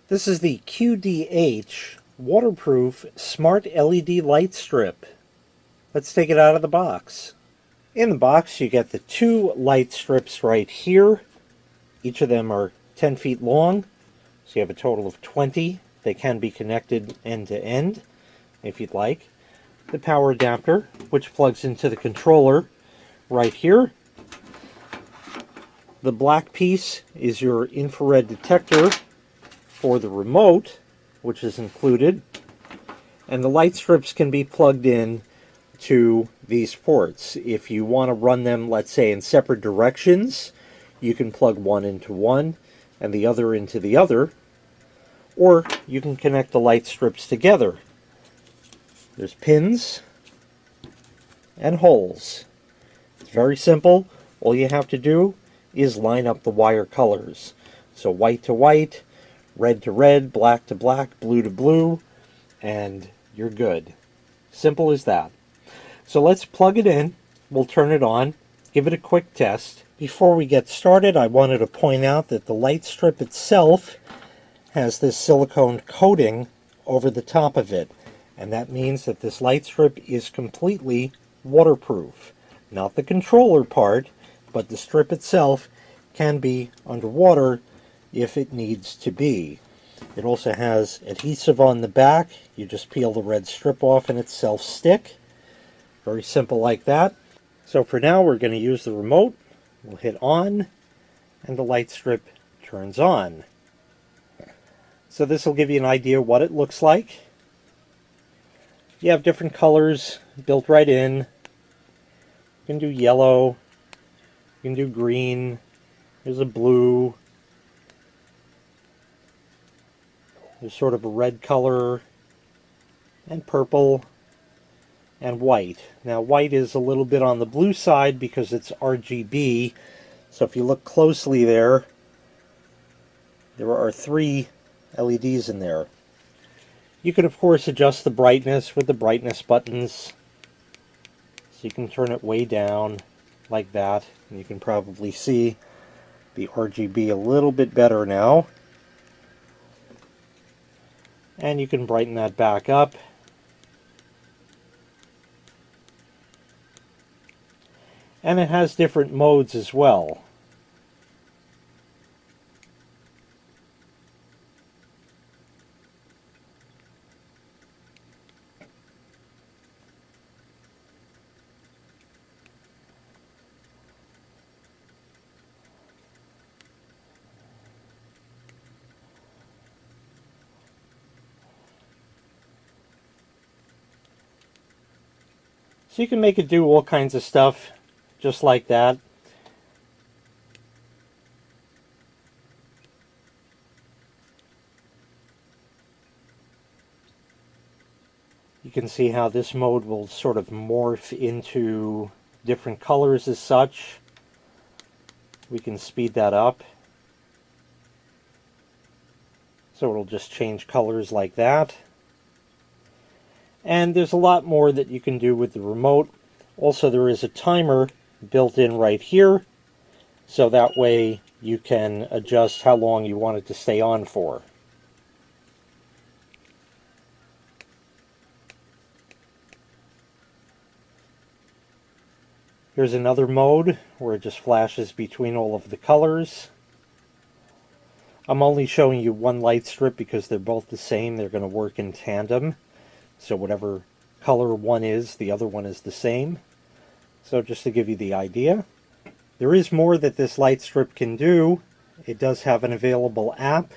This is the QDH waterproof smart LED light strip. Let's take it out of the box. In the box you get the two light strips right here. Each of them are 10 feet long, so you have a total of 20. They can be connected end to end if you'd like. The power adapter, which plugs into the controller right here. The black piece is your infrared detector for the remote, which is included, and the light strips can be plugged in to these ports. If you want to run them, let's say, in separate directions, you can plug one into one and the other into the other, or you can connect the light strips together. There's pins and holes. It's very simple. All you have to do is line up the wire colors. So white to white, red to red, black to black, blue to blue, and you're good. Simple as that. So let's plug it in. We'll turn it on, give it a quick test. Before we get started, I wanted to point out that the light strip itself has this silicone coating over the top of it, and that means that this light strip is completely waterproof. Not the controller part, but the strip itself can be underwater if it needs to be. It also has adhesive on the back. You just peel the red strip off and it's self-stick. Very simple like that. So for now we're going to use the remote. We'll hit on and the light strip turns on. So this will give you an idea what it looks like. You have different colors built right in. You can do yellow, you can do green, there's a blue, there's sort of a red color, and purple, and white. Now white is a little bit on the blue side because it's RGB, so if you look closely there are 3 LEDs in there. You can of course adjust the brightness with the brightness buttons, so you can turn it way down like that, and you can probably see the RGB a little bit better now. And you can brighten that back up. And it has different modes as well. So you can make it do all kinds of stuff just like that. You can see how this mode will sort of morph into different colors as such. We can speed that up. So it'll just change colors like that. And there's a lot more that you can do with the remote. Also, there is a timer built in right here, so that way you can adjust how long you want it to stay on for. Here's another mode where it just flashes between all of the colors. I'm only showing you one light strip because they're both the same. They're going to work in tandem. So whatever color one is, the other one is the same. So just to give you the idea. There is more that this light strip can do. It does have an available app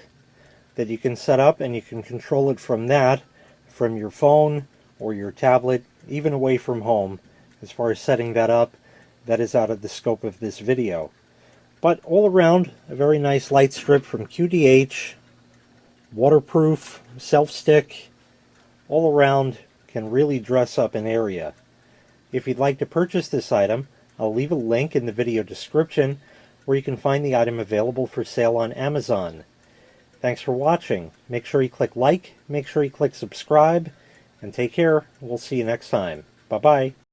that you can set up, and you can control it from that, from your phone or your tablet, even away from home. As far as setting that up, that is out of the scope of this video. But all around, a very nice light strip from QDH, waterproof, self-stick, all around can really dress up an area. If you'd like to purchase this item, I'll leave a link in the video description where you can find the item available for sale on Amazon. Thanks for watching. Make sure you click like, make sure you click subscribe, and take care. We'll see you next time. Bye-bye.